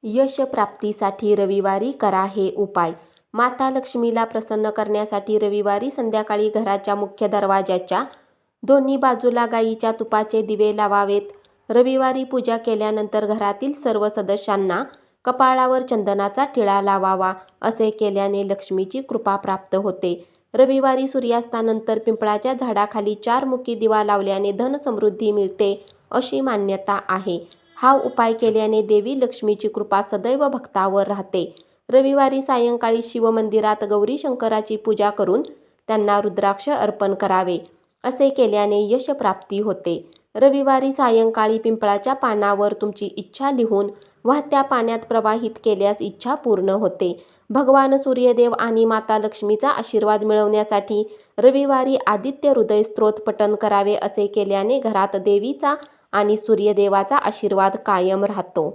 यश प्राप्तीसाठी रविवारी करा हे उपाय. माता लक्ष्मीला प्रसन्न करण्यासाठी रविवारी संध्याकाळी घराच्या मुख्य दरवाजाच्या दोन्ही बाजूला गाईच्या तुपाचे दिवे लावावेत. रविवारी पूजा केल्यानंतर घरातील सर्व सदस्यांना कपाळावर चंदनाचा टिळा लावावा. असे केल्याने लक्ष्मीची कृपा प्राप्त होते. रविवारी सूर्यास्तानंतर पिंपळाच्या झाडाखाली 4 मुखी दिवा लावल्याने धन समृद्धी मिळते अशी मान्यता आहे. हा उपाय केल्याने देवी लक्ष्मीची कृपा सदैव भक्तावर राहते. रविवारी सायंकाळी शिवमंदिरात गौरी शंकराची पूजा करून त्यांना रुद्राक्ष अर्पण करावे. असे केल्याने यश प्राप्ती होते. रविवारी सायंकाळी पिंपळाच्या पानावर तुमची इच्छा लिहून वाहत्या पाण्यात प्रवाहित केल्यास इच्छा पूर्ण होते. भगवान सूर्यदेव आणि माता लक्ष्मीचा आशीर्वाद मिळवण्यासाठी रविवारी आदित्य हृदय स्तोत्र पठण करावे. असे केल्याने घरात देवीचा आणि सूर्यदेवाचा आशीर्वाद कायम राहतो.